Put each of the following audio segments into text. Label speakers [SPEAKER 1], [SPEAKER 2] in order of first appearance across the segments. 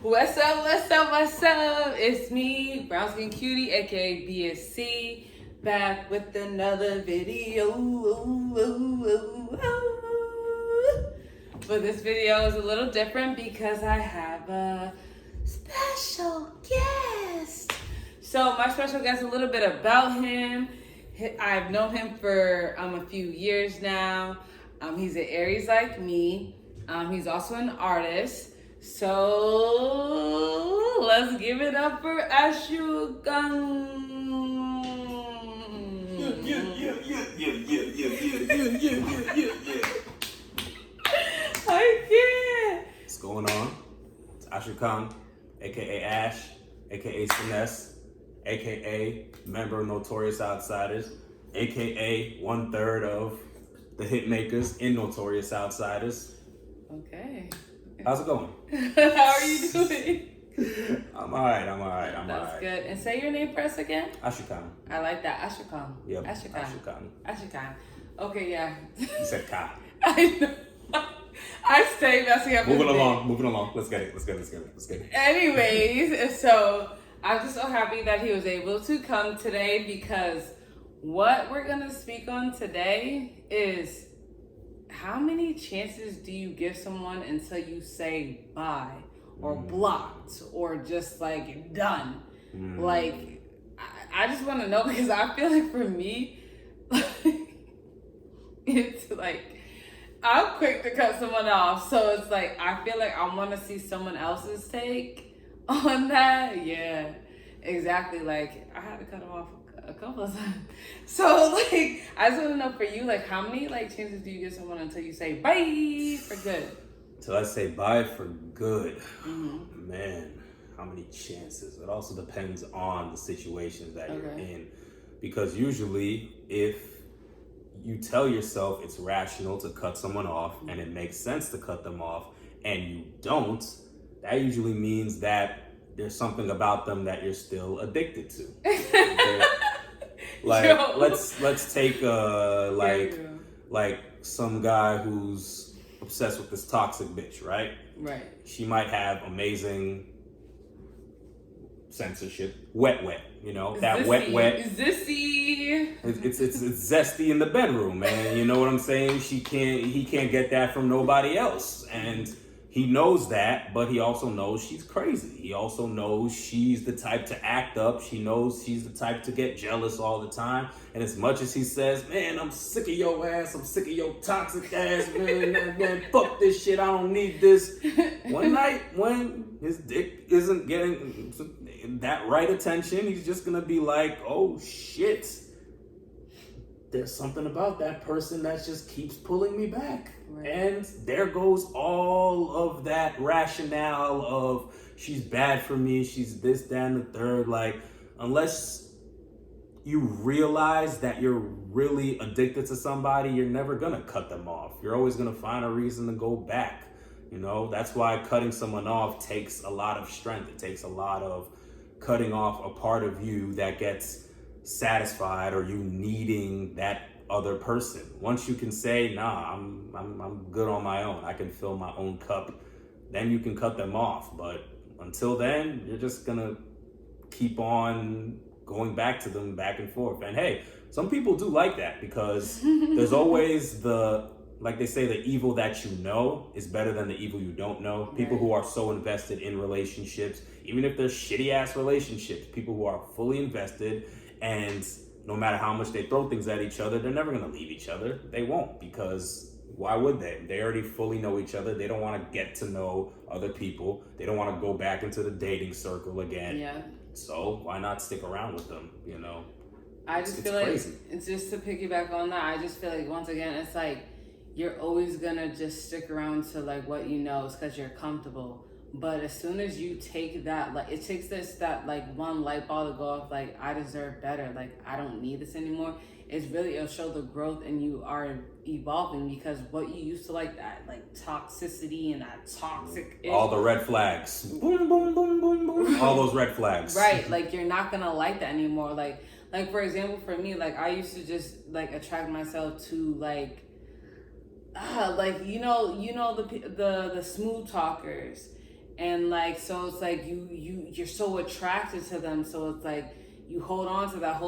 [SPEAKER 1] What's up, what's up, what's up? It's me, Brown Skin Cutie, aka BSC, back with another video. But this video is a little different because I have a special guest. So my special guest, a little bit about him. I've known him for a few years now. He's an Aries like me. He's also an artist. So let's give it up for Ashugang. I can't.
[SPEAKER 2] What's going on? It's Ashugang, aka Ash, aka Syness, aka member of Notorious Outsiders, aka 1/3 of the hit makers in Notorious Outsiders.
[SPEAKER 1] Okay.
[SPEAKER 2] How's it going?
[SPEAKER 1] How are you doing?
[SPEAKER 2] I'm alright.
[SPEAKER 1] That's good. And say your name for us again.
[SPEAKER 2] Ashugang.
[SPEAKER 1] I like that. Ashugang.
[SPEAKER 2] Yep.
[SPEAKER 1] Ashugang. Ashugang. Okay, yeah.
[SPEAKER 2] You said Ka.
[SPEAKER 1] I know. I stay messing up.
[SPEAKER 2] Moving along. Let's get it.
[SPEAKER 1] Anyways, so I'm just so happy that he was able to come today because what we're gonna speak on today is how many chances do you give someone until you say bye or blocked or just like done? Like, I just want to know because I feel like for me, it's like I'm quick to cut someone off. So it's like I feel like I want to see someone else's take on that. Yeah, exactly. Like I had to cut him off a couple of times. So like I just want to know for you, like how many like chances do you give someone until you say bye for good?
[SPEAKER 2] Till I say bye for good. Man, how many chances? It also depends on the situations that you're in. Because usually if you tell yourself it's rational to cut someone off and it makes sense to cut them off and you don't, that usually means that there's something about them that you're still addicted to. Like let's take like some guy who's obsessed with this toxic bitch, right?
[SPEAKER 1] Right.
[SPEAKER 2] She might have amazing censorship, wet, you know, that wet.
[SPEAKER 1] Zissy.
[SPEAKER 2] It's zesty in the bedroom, man. You know what I'm saying? He can't get that from nobody else, and he knows that, but he also knows she's crazy. He also knows she's the type to act up. She knows she's the type to get jealous all the time. And as much as he says, man, I'm sick of your ass, I'm sick of your toxic ass, man, fuck this shit, I don't need this. One night when his dick isn't getting that right attention, he's just gonna be like, oh shit, there's something about that person that just keeps pulling me back. Right. And there goes all of that rationale of she's bad for me, she's this, that, and the third. Like, unless you realize that you're really addicted to somebody, you're never gonna cut them off. You're always gonna find a reason to go back. You know, that's why cutting someone off takes a lot of strength. It takes a lot of cutting off a part of you that gets satisfied or you needing that other person. Once you can say, nah, I'm good on my own, I can fill my own cup, then you can cut them off. But until then, you're just gonna keep on going back to them back and forth. And hey, some people do like that because there's always like they say, the evil that you know is better than the evil you don't know. Right. People who are so invested in relationships, even if they're shitty ass relationships, people who are fully invested, and no matter how much they throw things at each other, they're never gonna leave each other. They won't, because why would they? They already fully know each other. They don't wanna get to know other people. They don't wanna go back into the dating circle again.
[SPEAKER 1] Yeah.
[SPEAKER 2] So why not stick around with them, you know?
[SPEAKER 1] I just feel like, it's just to piggyback on that, I just feel like once again, it's like, you're always gonna just stick around to like what you know is because you're comfortable. But as soon as you take that, like it takes that like one light bulb to go off, like I deserve better, like I don't need this anymore. It'll show the growth and you are evolving, because what you used to like, that like toxicity and that toxic,
[SPEAKER 2] all the red flags, boom, boom, boom, boom, boom, all those red flags.
[SPEAKER 1] Right, like you're not gonna like that anymore. Like for example, for me, like I used to just like attract myself to like you know the smooth talkers, And like, so it's like you're so attracted to them, so it's like you hold on to that,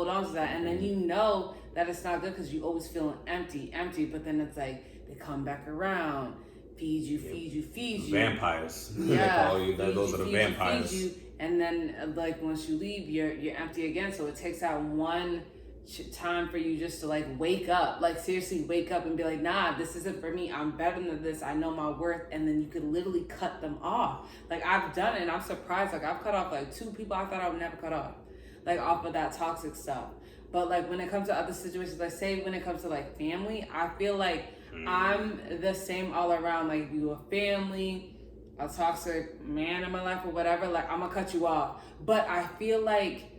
[SPEAKER 1] and then you know that it's not good because you always feeling empty, but then it's like they come back around, feed you.
[SPEAKER 2] Vampires.
[SPEAKER 1] Yeah,
[SPEAKER 2] they call you. Those are the vampires.
[SPEAKER 1] Feed you, and then like once you leave, you're empty again. So it takes that one time for you just to like wake up, like seriously wake up and be like, nah, this isn't for me, I'm better than this, I know my worth. And then you could literally cut them off. Like I've done it, and I'm surprised, like I've cut off like 2 people I thought I would never cut off, like off of that toxic stuff. But like when it comes to other situations, like say when it comes to like family, I feel like I'm the same all around. Like if you a family, a toxic man in my life or whatever, like I'm gonna cut you off. But I feel like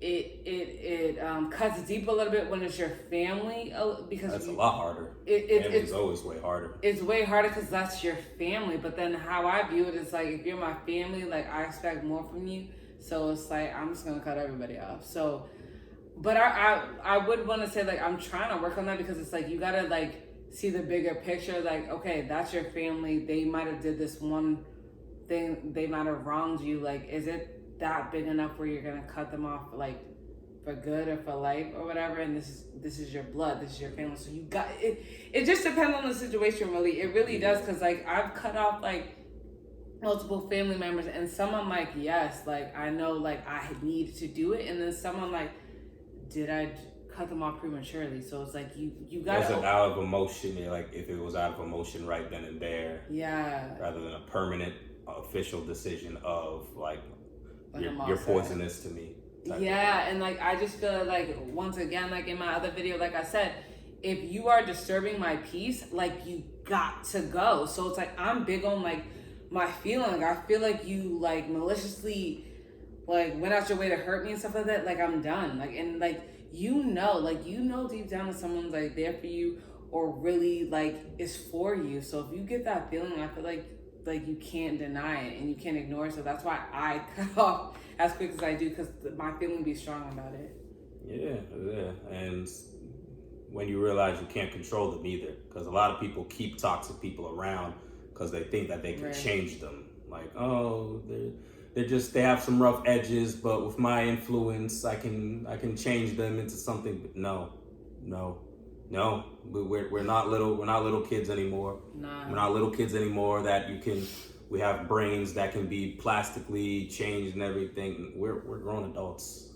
[SPEAKER 1] it cuts deep a little bit when it's your family, because
[SPEAKER 2] that's a lot harder. It's always way harder.
[SPEAKER 1] It's way harder because that's your family. But then how I view it is like, if you're my family, like I expect more from you. So it's like I'm just gonna cut everybody off. So, but I would want to say like I'm trying to work on that, because it's like you gotta like see the bigger picture. Like, okay, that's your family. They might have did this one thing. They might have wronged you. Like, is it that big enough where you're gonna cut them off like for good or for life or whatever? And this is your blood, this is your family, so you got it. It just depends on the situation, really. It really does, because like I've cut off like multiple family members, and some I'm like, yes, like I know like I needed to do it, and then some I'm like, did I cut them off prematurely? So it's like you got
[SPEAKER 2] was it out of emotion? Like if it was out of emotion right then and there, rather than a permanent official decision of like you're poisonous to me.
[SPEAKER 1] Yeah, and like I just feel like, once again, like in my other video, like I said, if you are disturbing my peace, like you got to go. So it's like I'm big on like my feeling. I feel like you like maliciously like went out your way to hurt me and stuff like that. Like I'm done. Like, and like you know deep down that someone's like there for you, or really like is for you. So if you get that feeling, I feel like you can't deny it and you can't ignore it. So that's why I cut off as quick as I do, because my feeling be strong about it.
[SPEAKER 2] Yeah. And when you realize you can't control them either, because a lot of people keep toxic people around because they think that they can change them. Like, oh, they have some rough edges, but with my influence, I can change them into something. But no, we're not little kids anymore.
[SPEAKER 1] Nah.
[SPEAKER 2] We're not little kids anymore that we have brains that can be plastically changed and everything. We're grown adults.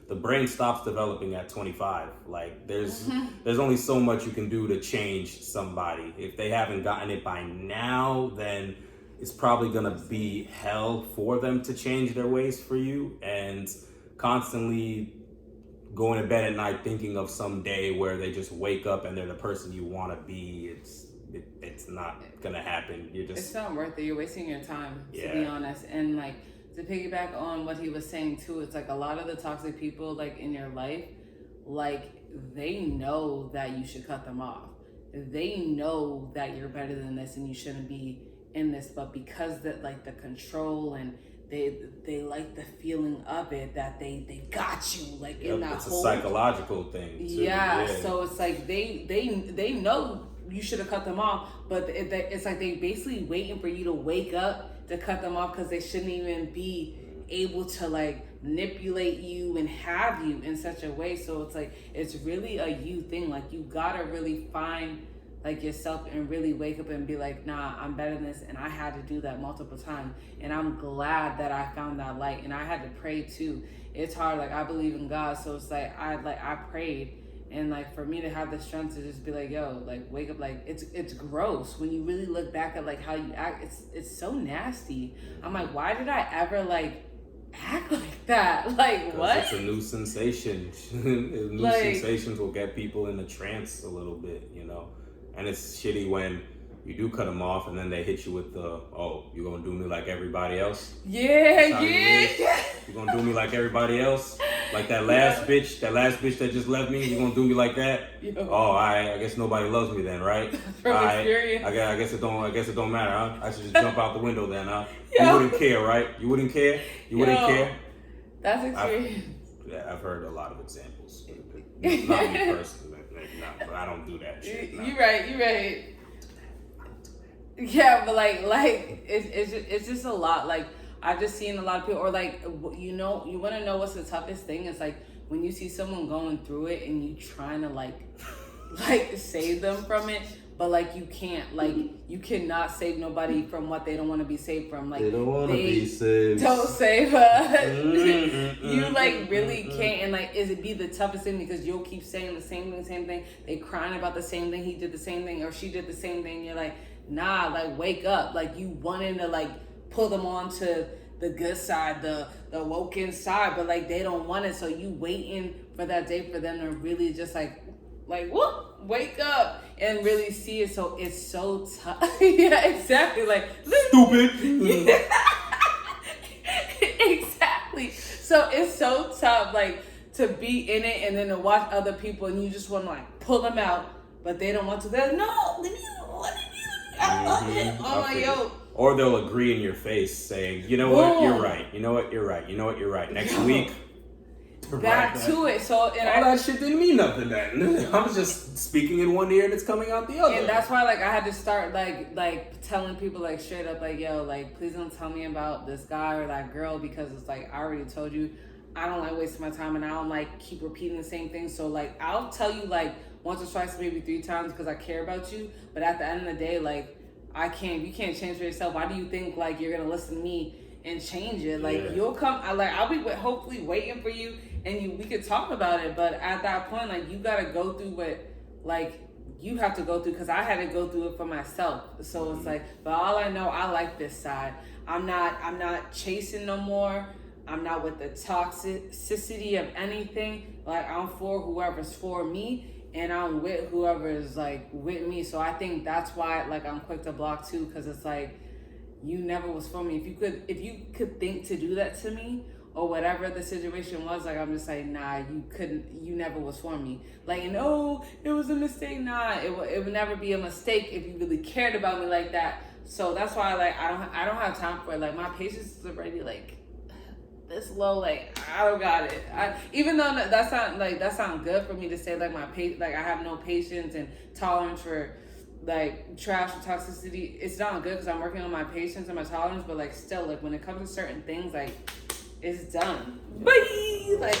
[SPEAKER 2] The brain stops developing at 25. Like there's only so much you can do to change somebody. If they haven't gotten it by now, then it's probably gonna be hell for them to change their ways for you, and constantly going to bed at night thinking of some day where they just wake up and they're the person you want to be. It's not gonna happen.
[SPEAKER 1] It's not worth it. You're wasting your time, to be honest. And like to piggyback on what he was saying too, it's like a lot of the toxic people like in your life, like they know that you should cut them off. They know that you're better than this and you shouldn't be in this, but because that like the control and they like the feeling of it, that they got you like in that
[SPEAKER 2] it's
[SPEAKER 1] whole,
[SPEAKER 2] a psychological thing too.
[SPEAKER 1] Yeah, so it's like they know you should have cut them off, but it's like they basically waiting for you to wake up to cut them off, because they shouldn't even be able to like manipulate you and have you in such a way. So it's like it's really a you thing. Like you gotta really find like yourself and really wake up and be like, nah, I'm better than this. And I had to do that multiple times, and I'm glad that I found that light. And I had to pray too. It's hard. Like I believe in God, so it's like I prayed, and like for me to have the strength to just be like, yo, like wake up. Like it's gross when you really look back at like how you act. It's so nasty. I'm like, why did I ever like act like that? Like what?
[SPEAKER 2] It's a new sensation. New sensations will get people in a trance a little bit, you know. And it's shitty when you do cut them off and then they hit you with the, oh, you gonna do me like everybody else?
[SPEAKER 1] Yeah.
[SPEAKER 2] You gonna do me like everybody else? Like that last bitch that just left me, you gonna do me like that?
[SPEAKER 1] Yo.
[SPEAKER 2] Oh, I guess nobody loves me then, right?
[SPEAKER 1] From experience.
[SPEAKER 2] I guess it don't matter, huh? I should just jump out the window then, huh?
[SPEAKER 1] Yo.
[SPEAKER 2] You wouldn't care, right? You wouldn't care? You wouldn't care?
[SPEAKER 1] That's experience.
[SPEAKER 2] I've heard a lot of examples. Not me personally. But I don't do that shit. No.
[SPEAKER 1] You right. Yeah, but it's just a lot. Like I've just seen a lot of people, or like you want to know what's the toughest thing? It's like when you see someone going through it and you trying to like save them from it, but like you can't. Like you cannot save nobody from what they don't want to be saved from. Like
[SPEAKER 3] they don't want to be saved.
[SPEAKER 1] Don't save us. You like really can't, and like it be the toughest thing because you'll keep saying the same thing. They crying about the same thing. He did the same thing, or she did the same thing. You're like, nah, like wake up. Like you wanting to like pull them on to the good side, the woken side, but like they don't want it. So you waiting for that day for them to really just like whoop, wake up and really see it. So it's so tough. Yeah, exactly. Like
[SPEAKER 2] Stupid.
[SPEAKER 1] Exactly. So it's so tough, like to be in it and then to watch other people and you just want to like pull them out, but they don't want to. They're like, no, leave me alone. I love it. I'm like, yo.
[SPEAKER 2] Or they'll agree in your face saying, you know what, you're right. You know what, you're right. You know what, you're right. Next week,
[SPEAKER 1] back to it. So and
[SPEAKER 2] all that shit didn't mean nothing then. I was just speaking in one ear and it's coming out the other.
[SPEAKER 1] And that's why like I had to start like telling people like straight up like, yo, like please don't tell me about this guy or that girl because it's like I already told you I don't like wasting my time and I don't like keep repeating the same thing. So like I'll tell you like once or twice, maybe 3 times because I care about you. But at the end of the day, like you can't change for yourself. Why do you think like you're gonna listen to me and change it? Like you'll come. I'll be hopefully waiting for you, and we could talk about it. But at that point, like you gotta go through what like you have to go through because I had to go through it for myself. So it's like, but all I know, I like this side. I'm not chasing no more. I'm not with the toxicity of anything. Like I'm for whoever's for me. And I'm with whoever is like with me. So I think that's why like I'm quick to block too, because it's like you never was for me. If you could think to do that to me or whatever the situation was, like I'm just like, nah, you never was for me. Like, no, it was a mistake. Nah, it would never be a mistake if you really cared about me like that. So that's why like I don't have time for it. Like my patience is already like this low, like I don't got it. Even though that sound good for me to say like I have no patience and tolerance for like trash or toxicity. It's not good because I'm working on my patience and my tolerance, but like still like when it comes to certain things, like it's done. Bye. Like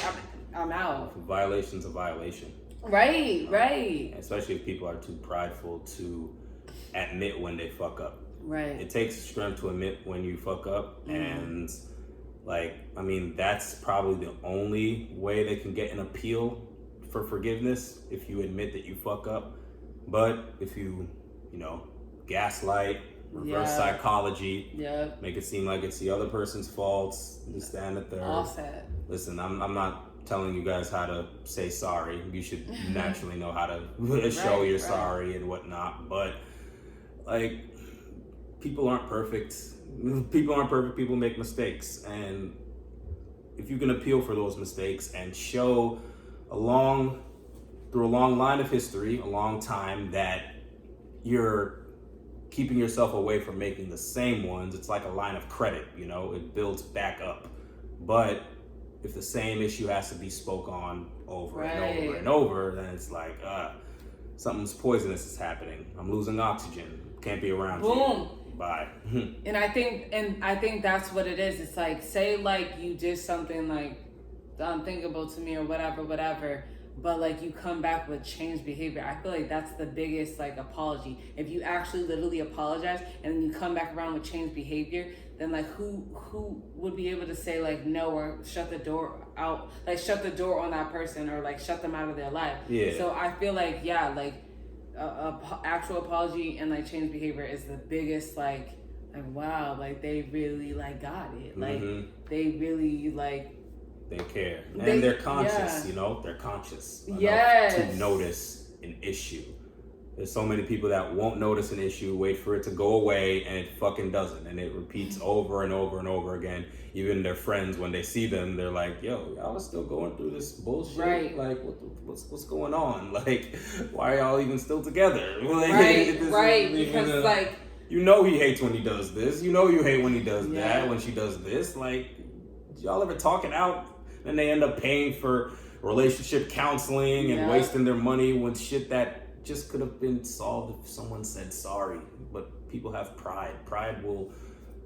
[SPEAKER 1] I'm out.
[SPEAKER 2] Violation's a violation.
[SPEAKER 1] Right.
[SPEAKER 2] Especially if people are too prideful to admit when they fuck up.
[SPEAKER 1] Right.
[SPEAKER 2] It takes strength to admit when you fuck up and like, I mean, that's probably the only way they can get an appeal for forgiveness if you admit that you fuck up. But if you gaslight, reverse psychology, make it seem like it's the other person's faults, you stand at there.
[SPEAKER 1] All set.
[SPEAKER 2] Listen, I'm not telling you guys how to say sorry. You should naturally know how to show you're sorry and whatnot. But like, people aren't perfect. People make mistakes, and if you can appeal for those mistakes and show through a long line of history, a long time, that you're keeping yourself away from making the same ones, it's like a line of credit, it builds back up. But if the same issue has to be spoke on over and over and over, then it's like something's poisonous is happening. I'm losing oxygen, can't be around you. Bye.
[SPEAKER 1] And I think that's what it is. It's like, say like you did something like unthinkable to me or whatever, but like you come back with changed behavior. I feel like that's the biggest like apology. If you actually literally apologize and then you come back around with changed behavior, then like who would be able to say like no or shut the door out, like shut the door on that person or like shut them out of their life.
[SPEAKER 2] Yeah. So
[SPEAKER 1] I feel like actual apology and like change behavior is the biggest like wow, like they really like got it, like they really like
[SPEAKER 2] they care and they're conscious. They're conscious enough to notice an issue. There's so many people that won't notice an issue, wait for it to go away, and it fucking doesn't, and it repeats over and over and over again. Even their friends, when they see them, they're like, yo, y'all are still going through this bullshit. Right. Like, what's going on? Like, why are y'all even still together? Like,
[SPEAKER 1] right. Because, like...
[SPEAKER 2] he hates when he does this. You hate when he does that, when she does this. Like, y'all ever talk it out? And they end up paying for relationship counseling and wasting their money when shit that just could have been solved if someone said sorry. But people have pride. Pride will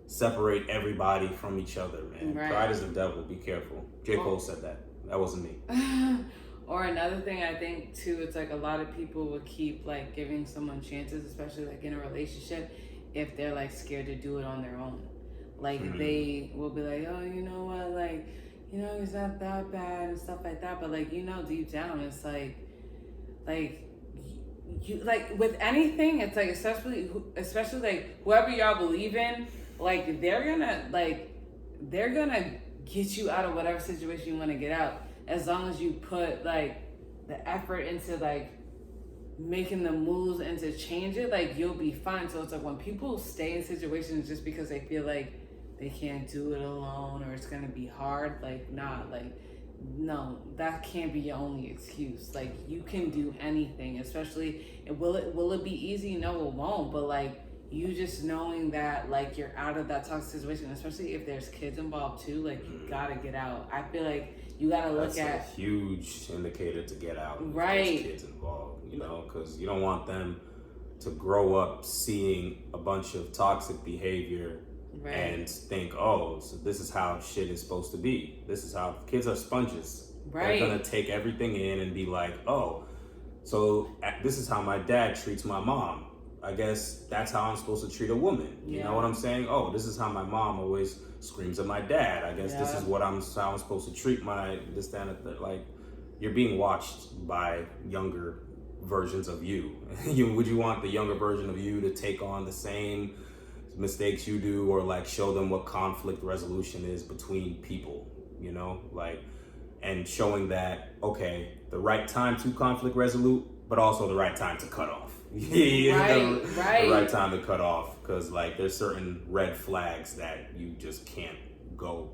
[SPEAKER 2] separate everybody from each other, man.
[SPEAKER 1] Right.
[SPEAKER 2] Pride is the devil. Be careful. J. Cole said that. That wasn't me.
[SPEAKER 1] Or another thing I think too, it's like a lot of people would keep like giving someone chances, especially like in a relationship, if they're like scared to do it on their own. Like they will be like, oh, you know what, like, you know, he's not that bad and stuff like that. But like, you know, deep down, it's like you like with anything, it's like especially like whoever y'all believe in, like they're gonna get you out of whatever situation you want to get out, as long as you put like the effort into like making the moves and to change it, like you'll be fine. So it's like when people stay in situations just because they feel like they can't do it alone or it's gonna be hard, like no, that can't be your only excuse. Like you can do anything, especially will it be easy? No, it won't. But like you just knowing that like you're out of that toxic situation, especially if there's kids involved too, like you gotta get out. I feel like you gotta look
[SPEAKER 2] That's a huge indicator to get out.
[SPEAKER 1] Right.
[SPEAKER 2] If there's kids involved, you know, because you don't want them to grow up seeing a bunch of toxic behavior. Right. And think, oh, so this is how shit is supposed to be. This is how kids are sponges. Right. They're gonna take everything in and be like, oh, so this is how my dad treats my mom. I guess that's how I'm supposed to treat a woman. You know what I'm saying? Oh, this is how my mom always screams at my dad. I guess this is how I'm supposed to treat my this, that, and that. Like, you're being watched by younger versions of you. Would you want the younger version of you to take on the same mistakes you do, or like show them what conflict resolution is between people, you know, like, and showing that, okay, the right time to conflict resolute, but also the right time to cut off. The right time to cut off, because like there's certain red flags that you just can't go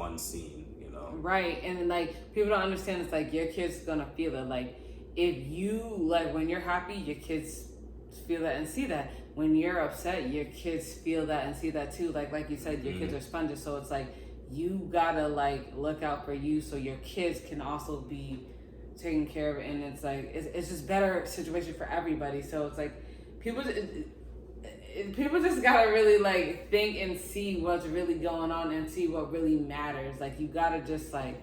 [SPEAKER 2] unseen, you know. Right.
[SPEAKER 1] And like people don't understand, it's like your kid's gonna feel it. Like if you like when you're happy, your kids feel that and see that. When you're upset, your kids feel that and see that too. Like you said, your kids are sponges, so it's like you gotta like look out for you so your kids can also be taken care of. And it's like it's just better situation for everybody. So it's like people just gotta really like think and see what's really going on and see what really matters. Like you gotta just like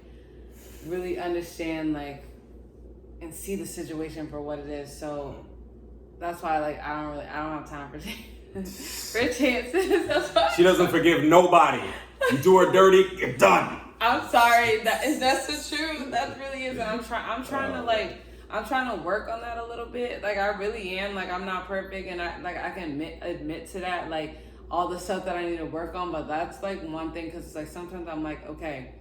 [SPEAKER 1] really understand like and see the situation for what it is. So that's why, like, I don't have time for chances. That's why
[SPEAKER 2] she doesn't forgive nobody. You do her dirty, you're done.
[SPEAKER 1] I'm sorry. That's the truth. That really is. I'm trying to work on that a little bit. Like, I really am. Like, I'm not perfect, and I can admit to that. Like, all the stuff that I need to work on. But that's like one thing, because it's like sometimes I'm like, okay,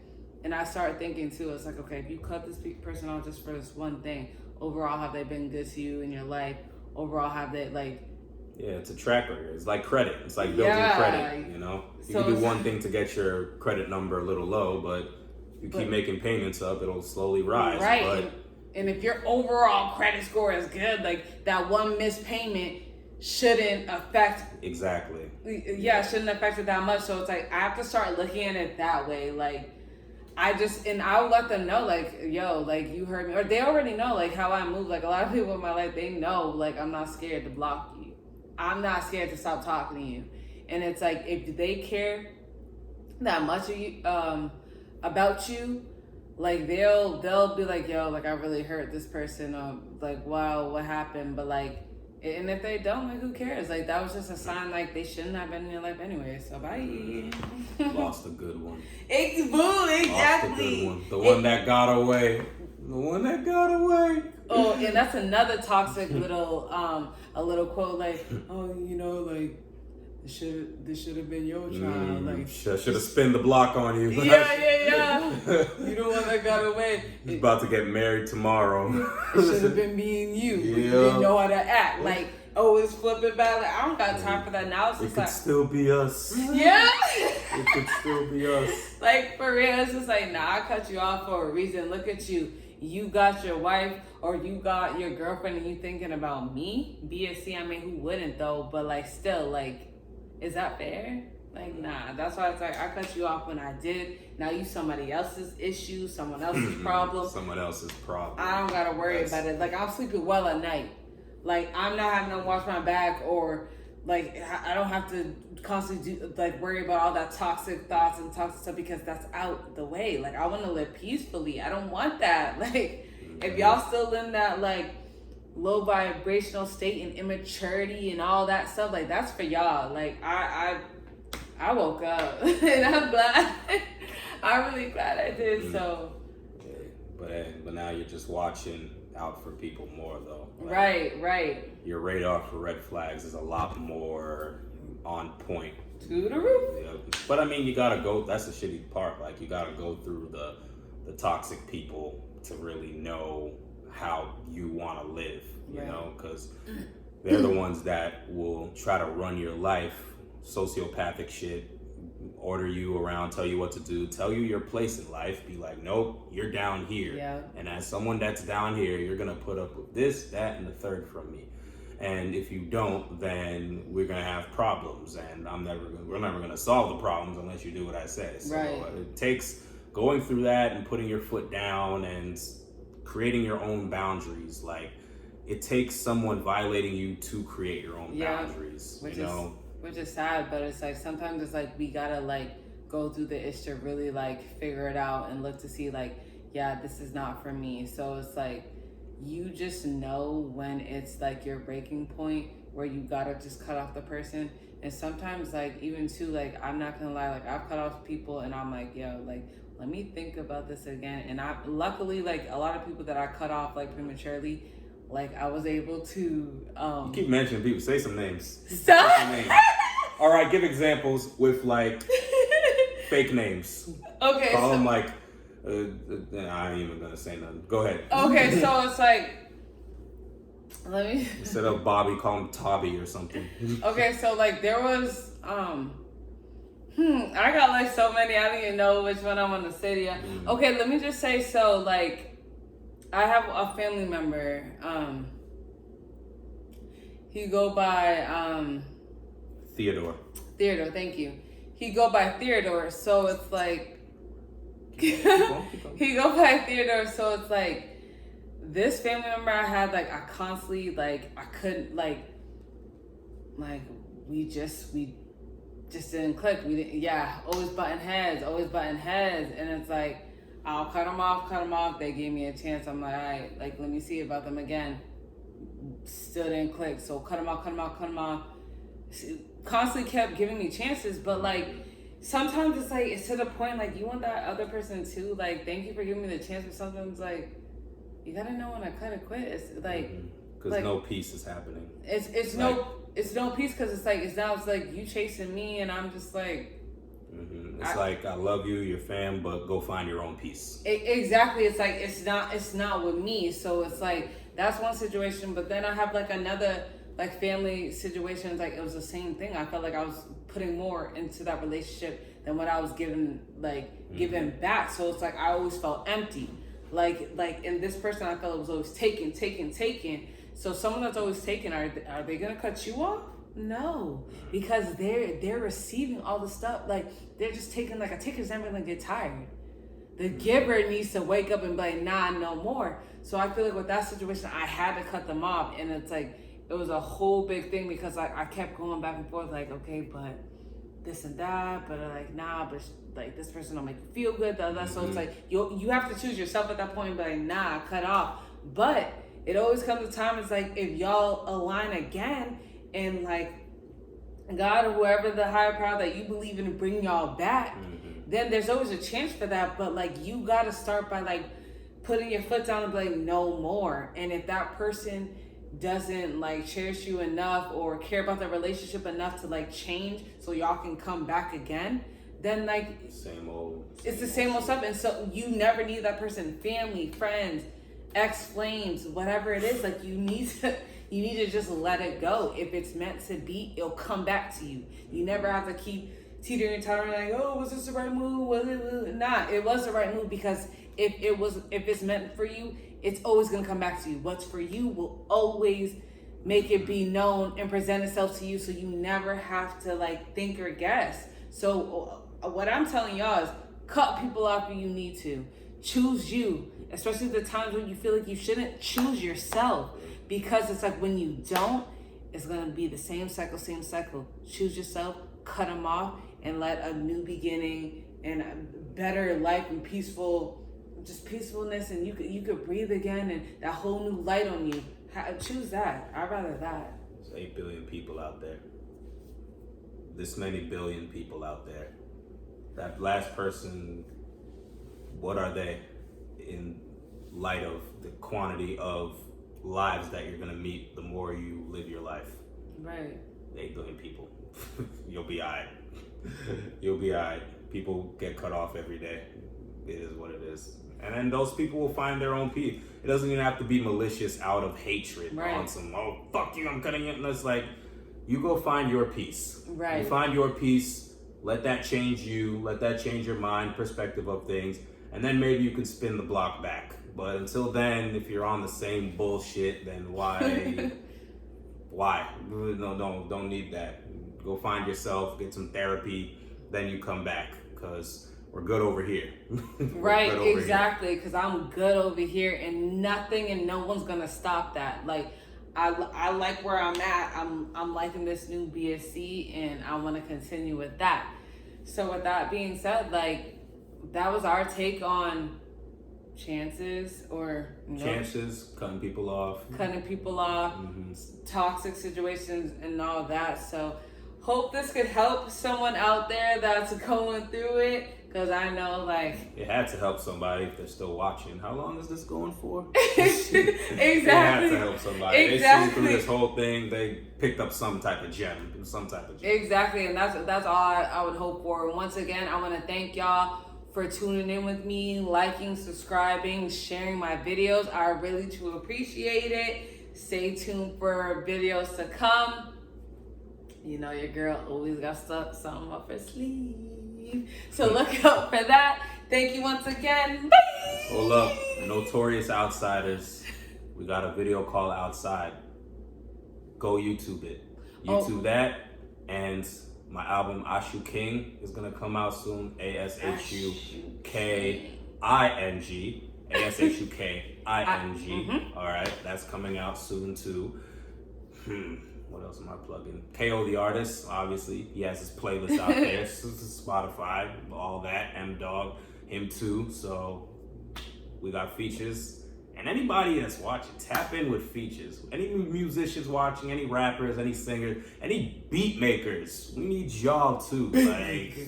[SPEAKER 1] and I start thinking too. It's like, okay, if you cut this person off just for this one thing, overall, have they been good to you in your life? Overall, have they like? Yeah,
[SPEAKER 2] it's a track record. It's like credit. It's like building credit. You know, you can do one thing to get your credit number a little low, but you keep making payments up, it'll slowly rise.
[SPEAKER 1] Right.
[SPEAKER 2] But,
[SPEAKER 1] and if your overall credit score is good, like that one missed payment shouldn't affect.
[SPEAKER 2] Exactly.
[SPEAKER 1] Yeah, it shouldn't affect it that much. So it's like I have to start looking at it that way. Like I'll let them know, like, yo, like, you heard me. Or they already know, like, how I move. Like, a lot of people in my life, they know, like, I'm not scared to block you. I'm not scared to stop talking to you. And it's like, if they care that much of you, about you, like, they'll be like, yo, like, I really hurt this person. Like, wow, what happened? But, like, and if they don't, like, who cares? Like, that was just a sign, like, they shouldn't have been in your life anyway. So, bye.
[SPEAKER 2] Lost a good one.
[SPEAKER 1] Exactly.
[SPEAKER 2] Lost a good one. The one that got away. The one that got away.
[SPEAKER 1] Oh, and that's another toxic little, a little quote, like, oh, you know, like, this should have been your child. Like,
[SPEAKER 2] should have spun the block on you.
[SPEAKER 1] Yeah. You the one that got away.
[SPEAKER 2] He's about to get married tomorrow.
[SPEAKER 1] It should have been me and you. Yeah. You didn't know how to act. Like, always flipping back. Like, I don't got time for that now. It's
[SPEAKER 2] it could still be us.
[SPEAKER 1] Yeah.
[SPEAKER 2] It could still be us.
[SPEAKER 1] Like, for real, it's just like, nah, I cut you off for a reason. Look at you. You got your wife or you got your girlfriend and you thinking about me? BSC, I mean, who wouldn't though? But like, still, like, is that fair? Like, nah. That's why it's like, I cut you off when I did. Now you somebody else's issue, someone else's problem.
[SPEAKER 2] Someone else's problem.
[SPEAKER 1] I don't gotta worry about it. Like, I'm sleeping well at night. Like, I'm not having to wash my back or like I don't have to constantly worry about all that toxic thoughts and toxic stuff because that's out the way. Like I want to live peacefully. I don't want that. Like if y'all still in that like low vibrational state and immaturity and all that stuff, like that's for y'all. Like I woke up and I'm glad. I'm really glad I did. So
[SPEAKER 2] but now you're just watching out for people more though.
[SPEAKER 1] Like, right.
[SPEAKER 2] Your radar for red flags is a lot more on point.
[SPEAKER 1] To the roof.
[SPEAKER 2] Yeah. But I mean, you gotta go. That's the shitty part. Like you gotta go through the toxic people to really know how you want to live. You know, because they're the ones that will try to run your life, sociopathic shit. Order you around, tell you what to do, tell you your place in life, be like, nope, you're down here.
[SPEAKER 1] Yeah.
[SPEAKER 2] And as someone that's down here, you're gonna put up with this, that, and the third from me. And if you don't, then we're gonna have problems, and we're never gonna solve the problems unless you do what I say. So it takes going through that and putting your foot down and creating your own boundaries. Like it takes someone violating you to create your own boundaries.
[SPEAKER 1] Which is sad, but it's like sometimes it's like we gotta like go through the ish to really like figure it out and look to see like, yeah, this is not for me. So it's like you just know when it's like your breaking point where you gotta just cut off the person. And sometimes like even too, like I'm not gonna lie, like I've cut off people and I'm like, yo, like let me think about this again. And I luckily like a lot of people that I cut off like prematurely, like I was able to
[SPEAKER 2] you keep mentioning people, say some names.
[SPEAKER 1] Stop.
[SPEAKER 2] Say some names. All right, give examples with like fake names.
[SPEAKER 1] Okay.
[SPEAKER 2] Call them like I ain't even gonna say nothing. Go ahead.
[SPEAKER 1] Okay, so it's like let me
[SPEAKER 2] instead of Bobby, call him Tobby or something.
[SPEAKER 1] Okay, so like there was I got like so many, I don't even know which one I want to say to you. Okay, let me just say, so like I have a family member, he go by
[SPEAKER 2] Theodore,
[SPEAKER 1] thank you. He go by Theodore, so it's like
[SPEAKER 2] keep going.
[SPEAKER 1] He go by Theodore, so it's like this family member I had, like I constantly like I couldn't like we just didn't click. We didn't, always button heads, and it's like I'll cut them off. They gave me a chance. I'm like, all right, like let me see about them again. Still didn't click, so cut them off. Constantly kept giving me chances, but like sometimes it's like it's to the point like you want that other person too. Like thank you for giving me the chance, but sometimes like you gotta know when I cut it quit. It's like
[SPEAKER 2] because no peace is happening.
[SPEAKER 1] It's no peace because it's like you chasing me and I'm just like.
[SPEAKER 2] It's like I love you, your fam, but go find your own peace.
[SPEAKER 1] Exactly. It's like it's not with me. So it's like that's one situation. But then I have like another like family situation. Like it was the same thing. I felt like I was putting more into that relationship than what I was giving back. So it's like I always felt empty. Like in this person, I felt it was always taking. So someone that's always taking, are they gonna cut you off? No, because they're receiving all the stuff. Like they're just taking, like a taker's never gonna get tired. The giver needs to wake up and be like, nah, no more. So I feel like with that situation, I had to cut them off, and it's like it was a whole big thing because I kept going back and forth, like okay, but this and that, but like nah, but like this person don't make you feel good. So it's like you have to choose yourself at that point, but like nah, cut off. But it always comes a time. It's like if y'all align again. And like God or whoever the higher power that you believe in bring y'all back, then there's always a chance for that. But like you gotta start by like putting your foot down and be like no more. And if that person doesn't like cherish you enough or care about the relationship enough to like change so y'all can come back again, then like it's the same old stuff. And so you never need that person, family, friends, ex-flames, whatever it is. Like you need to just let it go. If it's meant to be, it'll come back to you. You never have to keep teetering and tottering like, oh, was this the right move? Was it? Nah, it was the right move because if it's meant for you, it's always gonna come back to you. What's for you will always make it be known and present itself to you, so you never have to like think or guess. So what I'm telling y'all is cut people off when you need to. Choose you, especially the times when you feel like you shouldn't. Choose yourself. Because it's like when you don't, it's going to be the same cycle. Choose yourself, cut them off, and let a new beginning and a better life and peacefulness, and you could breathe again, and that whole new light on you. Choose that. I'd rather that.
[SPEAKER 2] There's 8 billion people out there. This many billion people out there. That last person, what are they in light of the quantity of lives that you're gonna meet the more you live your life?
[SPEAKER 1] Right.
[SPEAKER 2] 8 billion people. You'll be alright. You'll be alright. People get cut off every day. It is what it is. And then those people will find their own peace. It doesn't even have to be malicious out of hatred.
[SPEAKER 1] Right.
[SPEAKER 2] On some, oh, fuck you, I'm cutting it. And it's like, you go find your peace.
[SPEAKER 1] Right.
[SPEAKER 2] You find your peace. Let that change you. Let that change your mind, perspective of things. And then maybe you can spin the block back. But until then, if you're on the same bullshit, then why? Why? No, don't need that. Go find yourself, get some therapy, then you come back. Because we're good over here.
[SPEAKER 1] Right, exactly. Because I'm good over here, and nothing and no one's gonna stop that. Like, I like where I'm at. I'm liking this new BSC, and I want to continue with that. So with that being said, like, that was our take on chances, or
[SPEAKER 2] chances, cutting people off,
[SPEAKER 1] toxic situations, and all that. So hope this could help someone out there that's going through it. Because I know, like...
[SPEAKER 2] It had to help somebody if they're still watching. How long is this going for?
[SPEAKER 1] Exactly.
[SPEAKER 2] It had to help somebody.
[SPEAKER 1] Exactly.
[SPEAKER 2] They seen through this whole thing. They picked up some type of gem.
[SPEAKER 1] Exactly. And that's all I would hope for. And once again, I want to thank y'all for tuning in with me, liking, subscribing, sharing my videos. I really do appreciate it. Stay tuned for videos to come. You know, your girl always got something up her sleeve. So look out for that. Thank you once again. Bye.
[SPEAKER 2] Hold up. Notorious Outsiders. We got a video called Outside. Go YouTube it. YouTube that. And my album Ashu King is going to come out soon. ASHUKING. ASHUKING. All right. That's coming out soon too. What else am I plugging? KO the artist, obviously. He has his playlist out there. Spotify, all that. M-Dog, him too. So we got features. And anybody that's watching, tap in with features. Any musicians watching, any rappers, any singers, any beat makers. We need y'all too. Like,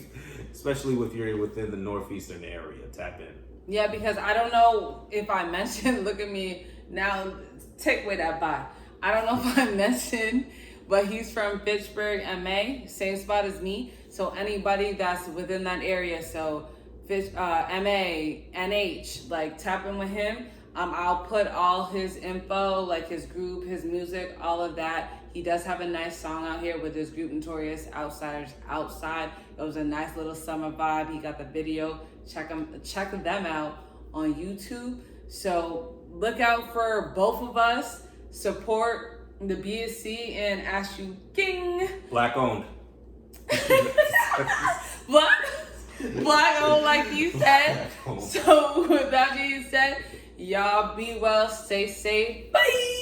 [SPEAKER 2] especially if you're within the northeastern area. Tap in.
[SPEAKER 1] Yeah, because I don't know if I mentioned, look at me now, take away that bye. I don't know if I mentioned, but he's from Fitchburg, MA, same spot as me. So anybody that's within that area, so MA, NH, like tap in with him. I'll put all his info, like his group, his music, all of that. He does have a nice song out here with his group Notorious Outsiders-Outside. It was a nice little summer vibe. He got the video. Check them out on YouTube. So look out for both of us. Support the BSC and Ashu King.
[SPEAKER 2] Black owned.
[SPEAKER 1] Black owned, like you said. So with that being said, y'all be well, stay safe. Bye.